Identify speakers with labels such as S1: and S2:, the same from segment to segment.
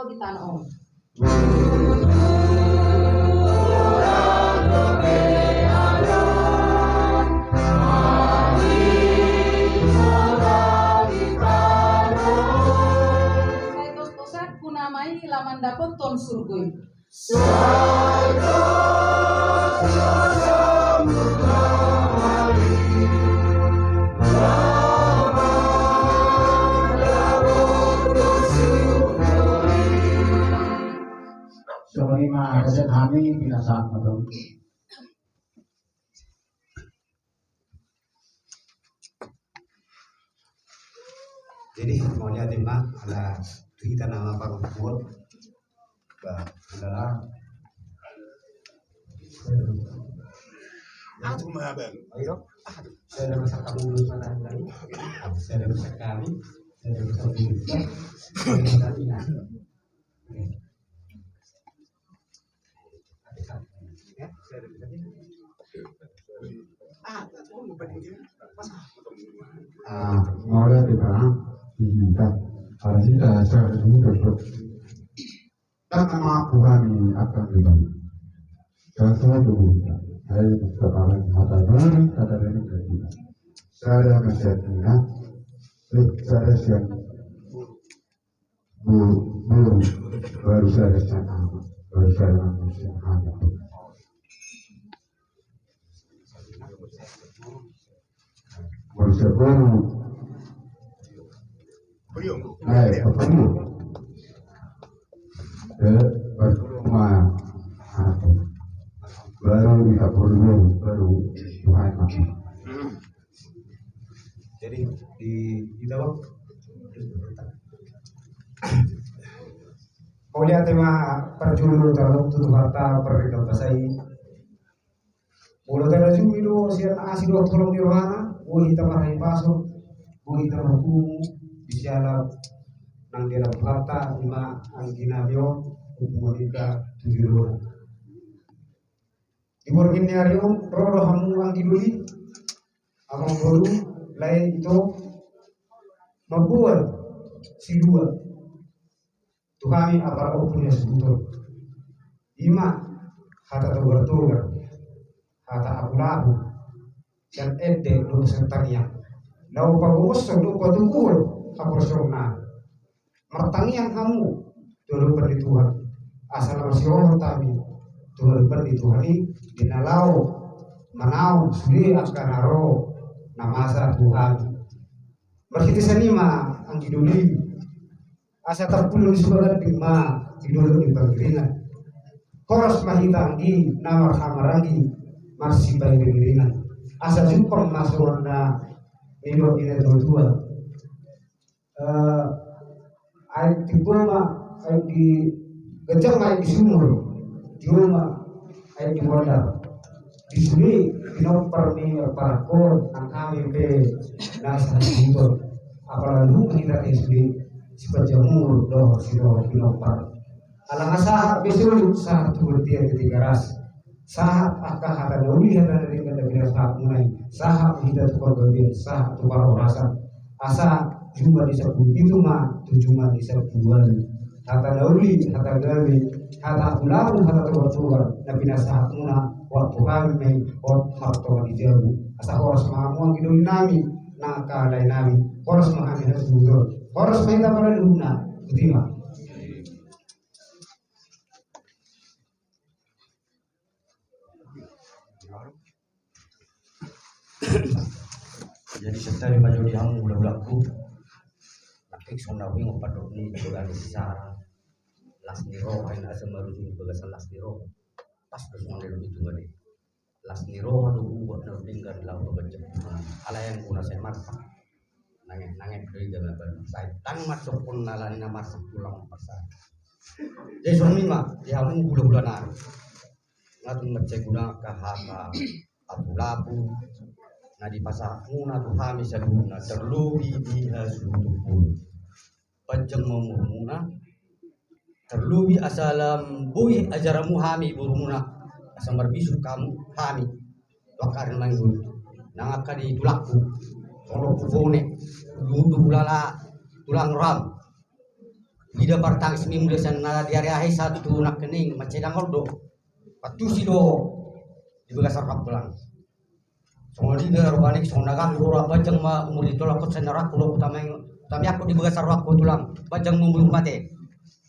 S1: tao di tanah om. Saya tos-tosak kunamai laman dapat ton surgoi.
S2: Soalnya ada kami bila saat malam.
S3: Jadi maunya tema ada kita nama Pak Gubernur adalah ayo saya ada masak kamu dulu sana tadi saya ada masak kami saya ada masak dulu tadi
S2: Mulai kita kita hari ini saya ini untuk dan nama Tuhan ini akan diberi. Dan saya dulu saya sekarang mata baru kata ini jadi saya menjadinya saya siap baru saya siap baru saya manusia hanya baru saya baru ketemu baru bisa baru Tuhan mati.
S3: Jadi di kita
S4: Kau lihat tema perjulu terlalu tutup harta berikan pasai. Mula teraju itu sian asih dua tolong di rohana, buhi tamarahi pasok, buhi tamarku, bisiala nang dia harta lima anggina bio, hubungan kita 7 dolar. Ibor gini hari roh hamu anggiduli, amang baru lain itu membuat si dua. Tuhani apara punya sebutul. Ima hata togar hata abu dan ede lu sentangnya. Lau pagumus lu patukul apersona. Mertangiang kamu dulu perdi Tuhan. Asal masih tami dulu perdi Tuhani dinalau manau suli askanaro namasa Tuhan. Berkiti sanima anggiduli asa terpuluh sebagai bima dulu di panggilan. Koros mahitanggi namar hamarangi masih bayi panggilan. Asa super masurna nido ina dua. Ay tibuma ay di gajang ay di sumur di rumah ay di modal di sini pinoper ni parakor ang kami pe nasa sumur apalagi kita di sini sepajamur doh sido pinopar alang asahat besul sahat bertiar ketiga ras sahat akah hata dauli hata dari kata bila sahat mulai sahat kita tukar gabir sahat tukar rasa asa jumlah di sepuluh itu mah tujuan di sepuluh hata dauli hata gawe hata ulang hata tukar nabi nasahat muna waktu kami waktu martoga di jauh asa horas mahamuan kidul nami nakalai nami horas mahamil hasundur horas mahita pada luna terima.
S3: Jadi setelah baju di hamu budak-budakku nakik sondawi ngopadok ni bukan di sisara las niro kain asa marujung bagasan las niro pas bersungan dari itu gade las niro adu buat na tinggal lau bekerja ala yang guna saya masak nangek dari jalan ban saya tan masuk pun nalani nama masak pulang pasar jadi suami mah di hamu bulan-bulanan ngatun ngecek guna kahaka abu-labu na di pasar muna tuhami saduna terlubi di asudukul panjang memurmuna terlubi asalam bui ajaramu hami burumuna asam berbisu kamu hami wakarin manggur nangaka di tulaku solo kufone dudu bulala tulang ram Gida partang semi mulai sana di area satu nak kening macam do. Patu si do di bekas sarap pulang. Soalnya di banik soalnya kan lurah bajang ma umur itu lakot senarak kulo tapi aku di bekas sarap tulang bajang membulung mati.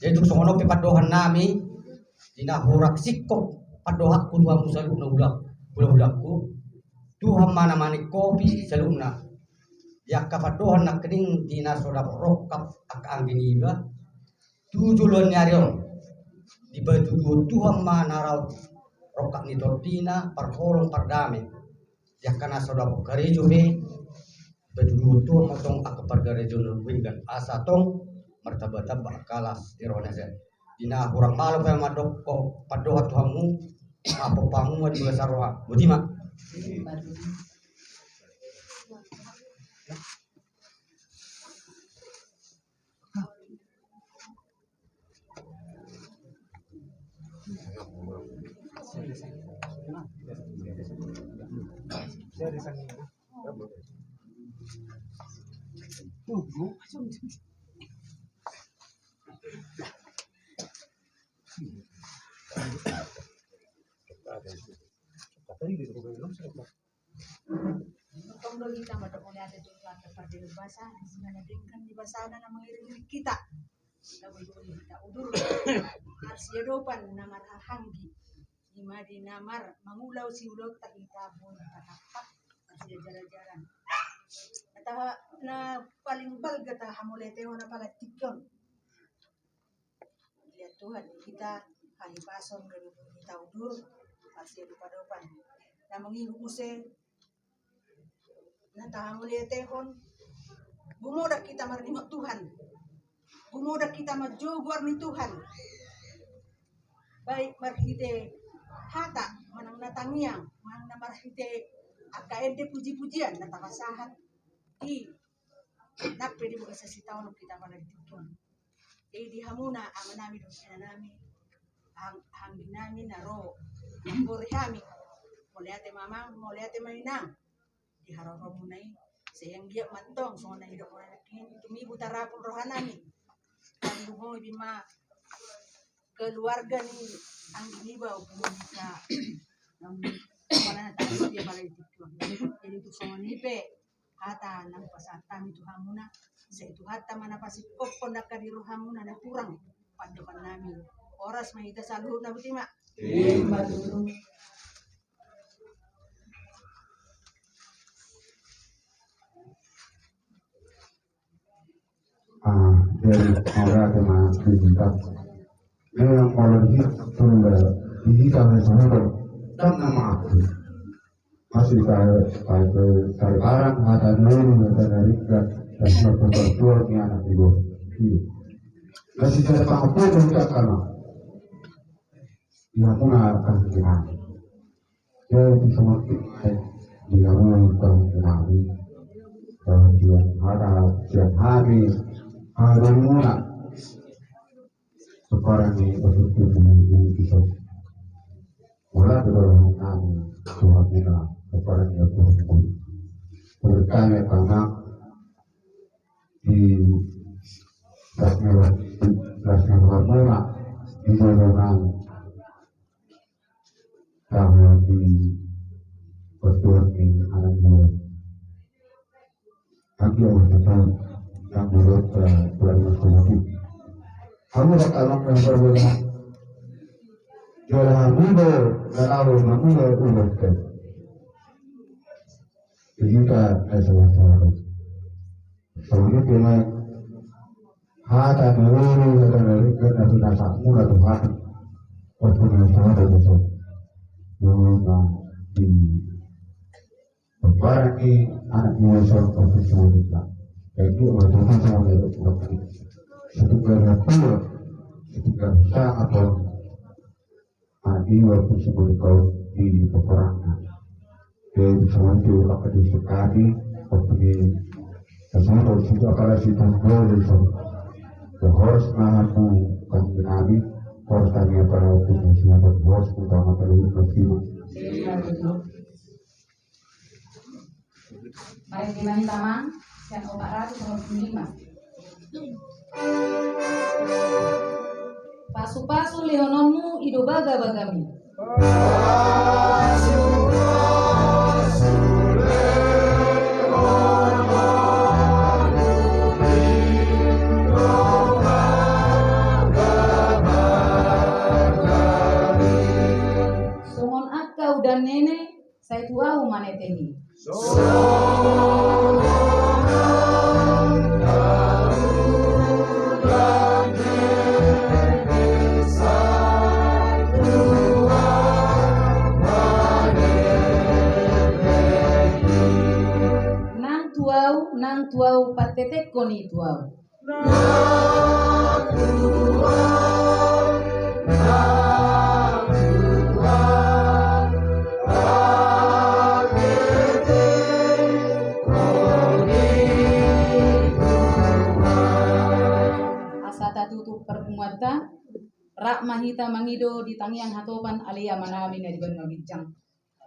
S3: Jadi soalnya pepadohan nami dina horak sikop padohak ku Tuhan saluna ulah-ulahku Tuhan mana manik kopi saluna ya kapadohan nak kening dina soda rokap ak anginiba tujuan nyarion di baju Tuhan mana raut rokak ni tortina parholong pardame ya kana soda karejo be baju Tuhan motong ak pargarejo nulwingan asa tong martabata bakalas ironese dina kurang malu kayak madok kok padohat Tuhanmu apa pamu di belas sarwa budima
S5: Tunggu kita madok mulai ada tujuan kepada bahasa sebenarnya dengan di bahasa dan mengirim kita lalu kita udur harus yadopan namar hanggi lima di namar mengulau si ulo tak kita pun tapak harus jalan-jalan kata na paling bal kata hamulete ona pala tikon lihat Tuhan kita kali pason kita udur harus yadopan na mengiru use na tahamulete kon bumodak kita menerima Tuhan bumodak kita majogwar ni Tuhan baik marhite hata manang natangiang manang na marhite akaende puji-pujian na tamasahat di napedi mo sa sitaw no kita managtikon di hamuna amanami do sinanami ang binami na ro borihami moleate mamang moleate mainang di harap munai sayang dia mantong soalnya hidup orang lain tumi butarapun rohanami dan lumo bima keluarga ni ang giniba upun bisa mana tahu dia balai itu jadi itu semua nipe hata nang pasatan itu hamuna sa itu hata mana pasti kopon nak di rohamuna na kurang pandokan nami oras mahita saluh na butima
S2: dari orang dengan kita yang orang itu sudah kita bersama dan nama aku masih kayak barang ada nilai dari dan berbentuk ni anak ibu masih ada apa pun kita karena dia pun akan kenal dia semua dia pun akan kenal dia ada setiap hari hari mula sekarang ini bersyukur dengan kita mula berdoa Tuhan kita sekarang ini bersyukur berkali karena di dasnya mula di dalam bahwa di berdoa ini anak dia lagi orang yang menurut bulan Masjid. Kamu tak alam yang berbeda. Jualan muda, kalau muda udah kan. Jika sesuatu, soalnya cuma hata nuru dan kerana sudah sakmu dan Tuhan, waktu yang sangat besar. Nuru di barang ini anak muda profesional kita. Jadi waktu sama dari waktu satu karena tua, satu karena atau di waktu sebelum kau di peperangan. Jadi semua itu akan disekali waktu di semua dari situ akan situ boleh so. Harus mengaku kan Nabi harus tanya para waktu semua harus utama kali ini bersama.
S1: Mari kita tamang yang 425. Pasu-pasu lehononmu ido baga-bagami. Songon akau dan nenek saya tuau manetehi. Nang tuau patetek koni tuau. Asata tutup perkumata rak mahita mangido di tangiang hatopan alia manami na di Banua Ginjang.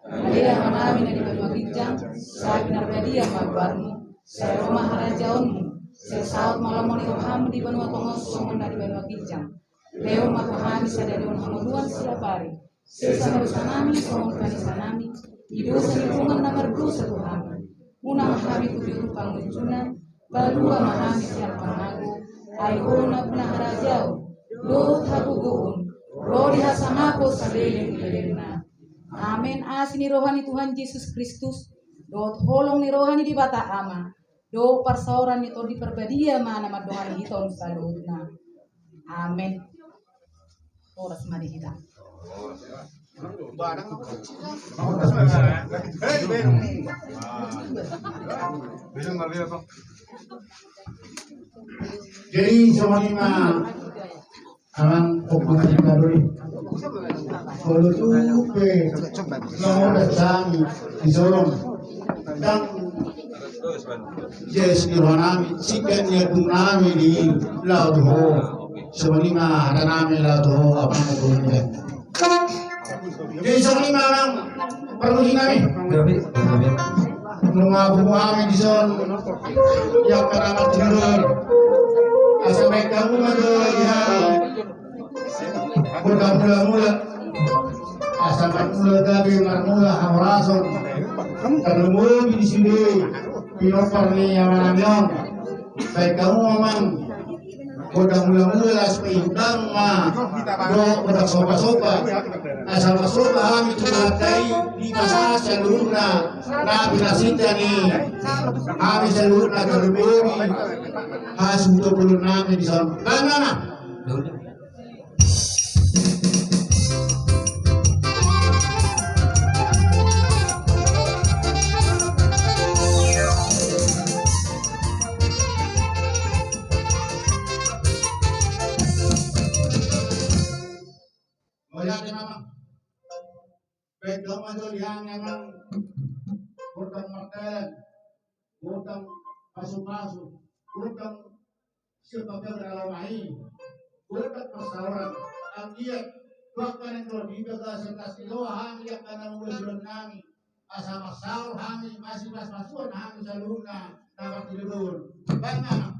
S1: Alia manami na di Banua Ginjang sabi narbadia magbarmu. Saya rumah harajaonmu, saya saut malamoni ham di Banua Tongos songon dari Banua Ginjang. Leo matuhami sadari hamuduan siapari. Sesa harusanami songon kanisanami. Ido sanibungan namardu satu hami. Unang hami tujuh pangunjuna. Balua mahami siap panagu. Aihona puna harajao. Lohut haguguun. Rodi hasamako sabeleng ilerna. Amin asini rohani Tuhan Yesus Kristus. Dot holong ni rohani di bata ama. Do parsauran itu di perbadia mana madohan hiton salutna. Amin. Oras mari kita.
S2: Jadi semuanya aman pokoknya dulu. Kalau tu ke nomor datang di Sorong dan yes nami sikan ya nami di laut ho semuanya ada nami laut ho apa itu ni. Jadi semuanya orang perlu nami. Nungabu kami di Sorong yang keramat tidur. Asal mereka mula ya. Mula asal mula gabi mula hamrason kalau mula di sini pinopar ni yang namanya baik kamu memang mula sepintang mah udah sopa asal sopa kami terlakai di masa seluruhnya nabi nasita ni kami seluruhnya terlebih khas untuk bulu nami di sana mana Pegang aja yang memang hutang martel, hutang masuk, hutang sebagai dalamai, hutang persauran, akiat bahkan yang kalau dibaga sekas kilo hang yang karena mengusulkan kami, asal masau kami masih masukan kami salurna dapat tidur, bagaimana?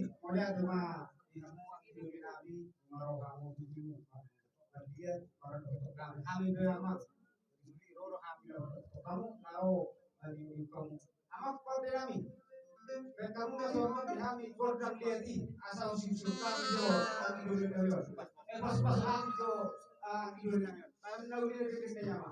S4: mulai cuma ini kami marah kamu tujuh dia para kami beramal di roro kami kamu mau ini kamu amat pada kami dan kamu masih mau kami program dia di asal siswa kami jo kami dulu kami pas kami jo dulu kami nak udah kita nyama.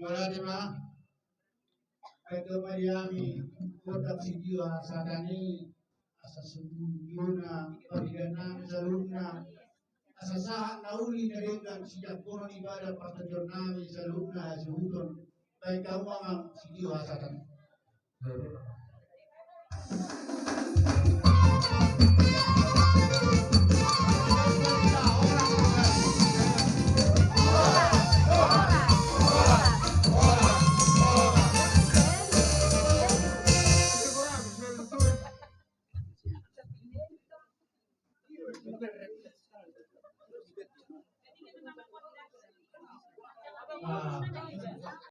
S2: Wala di ba? Ito Mariami, kotak si Diwa sa kani, asa subuyo na, pagyan namin sa luna, asa sahat na uli na rin ang siya kurang ibadah pagkatyon namin sa luna, sa huton, kay kaumang si Diwa sa kani.